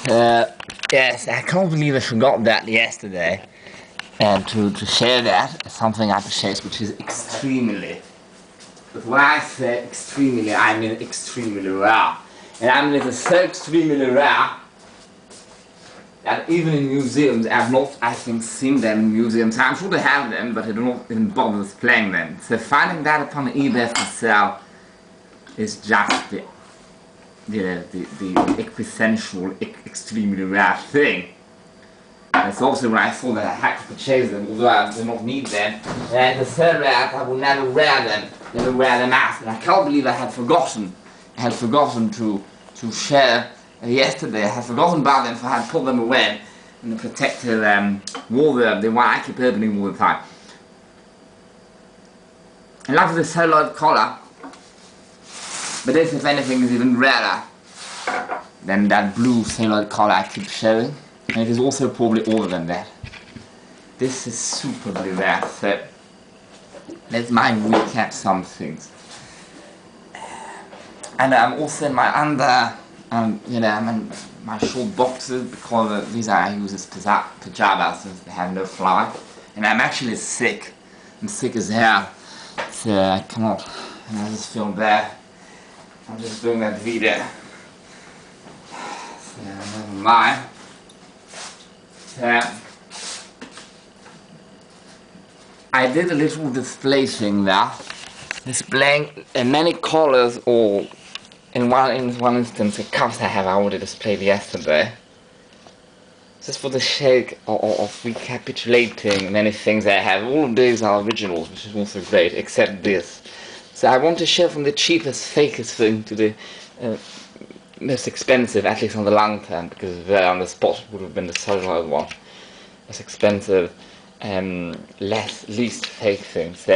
Yes, I can't believe I forgot that yesterday. And to share that as something I purchased, which is extremely. But when I say extremely, I mean extremely rare. And I mean it is so extremely rare that even in museums, I have not, I think, seen them in museums. I'm sure they have them, but I do not even bother displaying them. So finding that upon eBay for sale is just the quintessential, extremely rare thing. That's also when I thought that I had to purchase them, although I do not need them. And they're so rare that I will never wear them out. And I can't believe I had forgotten to share yesterday. I had forgotten about them, so I had put them away in the protective wardrobe, the one I keep opening all the time. I love the celluloid collar, but this, if anything, is even rarer than that blue celluloid collar I keep showing. And it is also probably older than that. This is superly rare, so let's recap some things. And I'm also in my I'm in my short boxes because these I use as pajamas since they have no fly. And I'm actually sick. I'm sick as hell, so I cannot. And I just feel bad. I'm just doing that video. So never mind. I did a little display thing there, displaying many colors, or in one instance the cups I already displayed yesterday. Just for the sake of recapitulating many things I have. All of these are originals, which is also great, except this. So I want to share from the cheapest, fakest thing to the most expensive, at least on the long term, because there on the spot would have been the celluloid one. Most expensive, least fake things.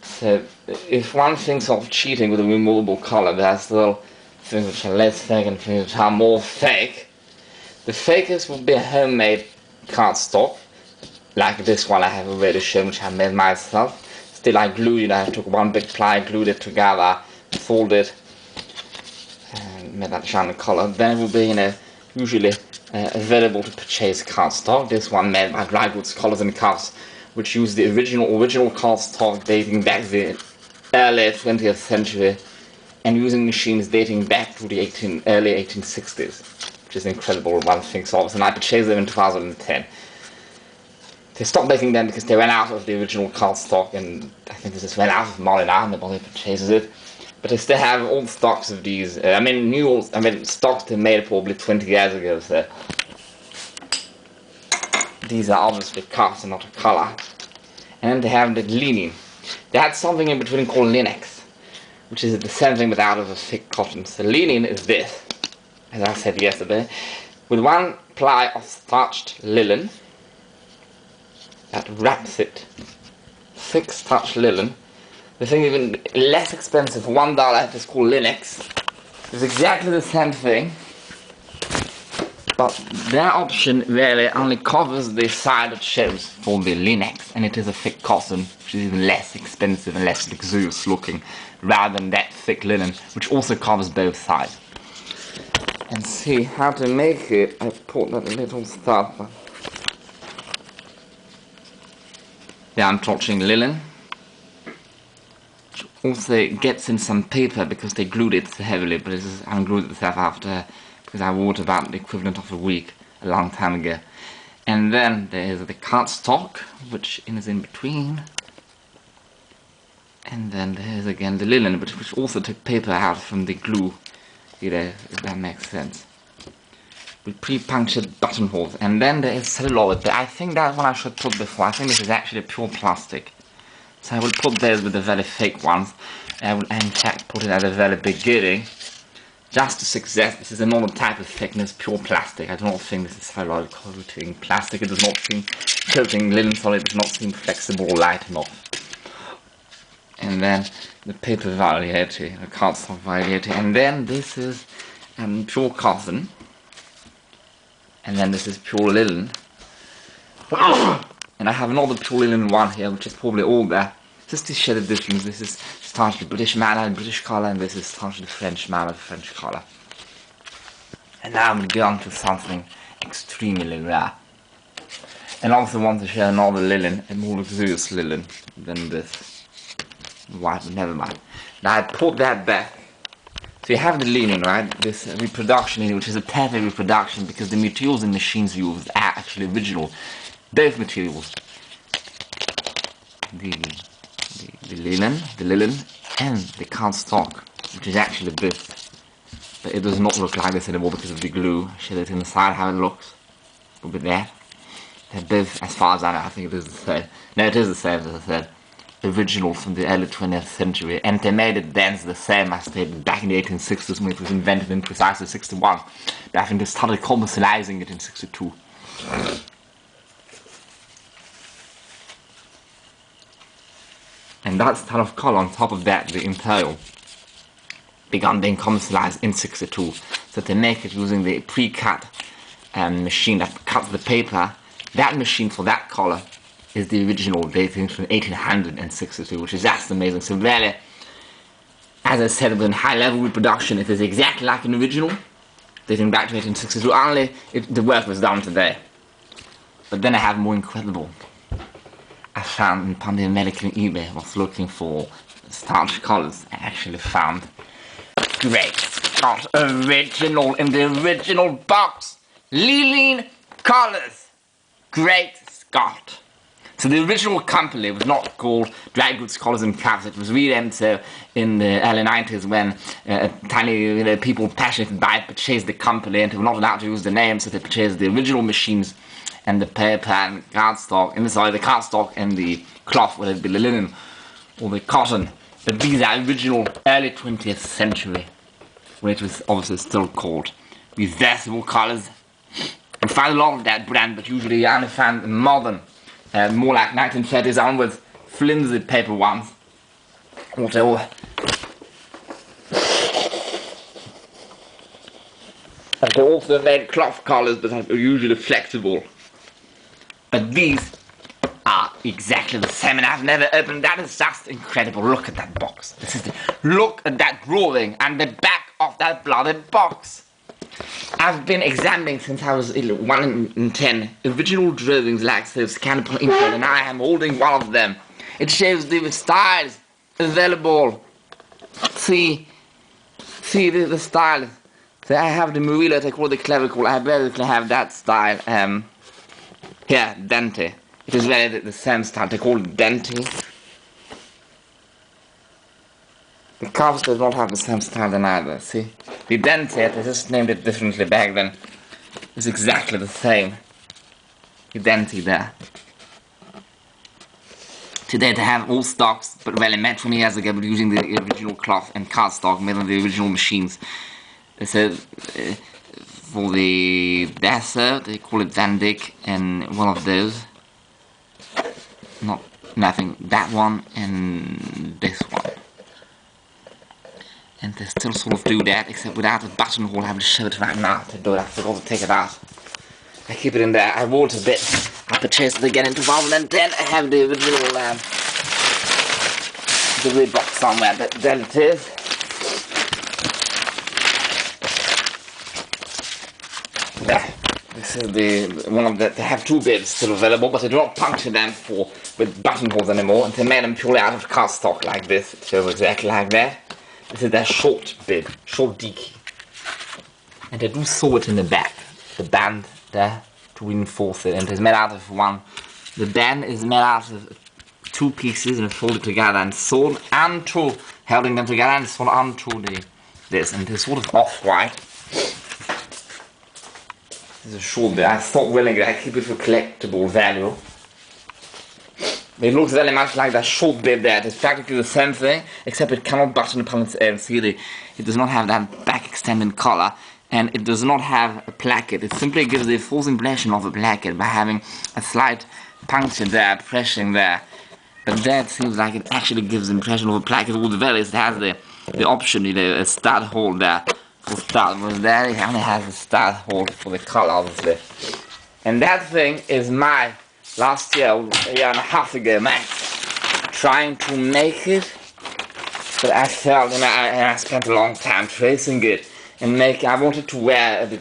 So if one thinks of cheating with a removable collar, there are still things which are less fake and things which are more fake. The fakest would be a homemade cardstock, like this one I have already shown, which I made myself. Still I glued it, I took one big ply, glued it together, folded, and made that shiny color. Then it will be, usually available to purchase cardstock. This one made by Dry Goods Collars and Cuffs, which used the original cardstock dating back to the early 20th century, and using machines dating back to the early 1860s, which is incredible one thinks of. And I purchased them in 2010. They stopped making them because they ran out of the original cardstock, and I think they just ran out of money now, and nobody purchases it. But they still have old stocks of these. Stocks they made probably 20 years ago. So these are obviously cuffs and not a collar. And then they have the Linene. They had something in between called Linene, which is the same thing but out of a thick cotton. So Linene is this, as I said yesterday, with one ply of starched linen that wraps it. Thick starched linen. The thing even less expensive, for $1, it's called Linene. It's exactly the same thing, but their option really only covers the side it shows for the Linene, and it is a thick cotton, which is even less expensive and less luxurious looking, rather than that thick linen, which also covers both sides. And see how to make it, I put that little stuff. There I'm touching linen. Also gets in some paper because they glued it so heavily, but it is unglued itself after, because I wore it about the equivalent of a week a long time ago. And then there is the cardstock, which is in between, and then there is again the linen, which also took paper out from the glue, if that makes sense, with pre-punctured buttonholes. And then there is celluloid, but I think that one I should put before. I think this is actually pure plastic. So I will put those with the very fake ones. I will in fact put it at the very beginning, just to suggest this is a normal type of thickness, pure plastic. I do not think this is celluloid coating plastic. It does not seem coating linen solid. It does not seem flexible or light enough. And then the paper variety, the cardstock variety, and then this is pure cotton, and then this is pure linen. And I have another pure linen one here, which is probably older. Just to share the difference, this is starched the British manner, British colour, and this is starched the French manner, French colour. And now I'm down to something extremely rare. And I also want to share another Linene, a more luxurious Linene than this white, but never mind. Now I put that back. So you have the Linene, right? This reproduction Linene, which is a perfect reproduction because the materials and machines used are actually original. Both materials. The Linene and the cardstock, which is actually both. But it does not look like this anymore because of the glue. I'll show it inside how it looks. A bit there. They're both, as far as I know, I think it is the same. No, it is the same, as I said. Original from the early 20th century. And they made it then the same as they did back in the 1860s when it was invented in precisely 61. But I think they started commercializing it in 62. And that style of color on top of that, the Imperial, began being commercialized in 62. So they make it using the pre-cut machine that cuts the paper. That machine for that color is the original dating from 1862, which is just amazing. So really, as I said, with high level reproduction, it is exactly like an original, dating back to 1862, only the work was done today. But then I have more incredible. I found in Pan-American eBay, I was looking for starch colors. I actually found Great Scott original in the original box. Linene colors. Great Scott. So the original company was not called Dry Goods Collars and Caps. It was renamed so in the early 90s when tiny people passionate by it purchased the company and they were not allowed to use the name, so they purchased the original machines and the paper and cardstock, and sorry, the cardstock and the cloth, whether it be the linen or the cotton. But these are original early 20th century, when it was obviously still called reversible colors. I find a lot of that brand, but usually I only find modern, more like 1930s onwards, flimsy paper ones. Whatever. And they also made cloth collars, but are usually flexible. But these are exactly the same, and I've never opened. That is just incredible. Look at that box. Look at that drawing and the back of that bloody box. I've been examining since I was 1 in 10 original drawings like those scanned upon internet, and I am holding one of them. It shows the styles available. See the styles. So I have the Murillo, they call it the clavicle. I basically have that style. Here, Dente. It is really the same style. They call it Dente. The cups does not have the same style than either. See, the Dente, they just named it differently back then. It's exactly the same. The Dente there. Today they have all stocks, but really made 20 years ago, but using the original cloth and cardstock made on the original machines. So for the desert, they call it Van Dyck, and one of those. Nothing. That one and this one. And they still sort of do that, except without a buttonhole. I have to show it right now to do it. I forgot to take it out. I keep it in there. I wore it a bit. I purchased it again in 2010. I have the original the Reebok somewhere, but there it is. This is the one of the. They have 2 bibs still available, but they do not puncture them with buttonholes anymore, and they made them purely out of cardstock like this. It shows exactly like that. This is their short bib, short deke, and they do sew it in the back, the band there to reinforce it, and it's made out of one. The band is made out of 2 pieces and folded together and sewn onto, holding them together and sewn onto this, and it's sort of off-white. This is a short bit. I stopped wearing it. I keep it for collectible value. It looks very much like that short bit there. It's practically the same thing, except it cannot button upon its own. See, it does not have that back extending collar, and it does not have a placket. It simply gives the false impression of a placket by having a slight puncture there, pressing there. But there it seems like it actually gives the impression of a placket. All the values it has the option, a stud hole there for stud. But there it only has a stud hole for the collar, obviously. And that thing is my last year, a year and a half ago, man, trying to make it, but I failed, and I spent a long time tracing it, and make. I wanted to wear the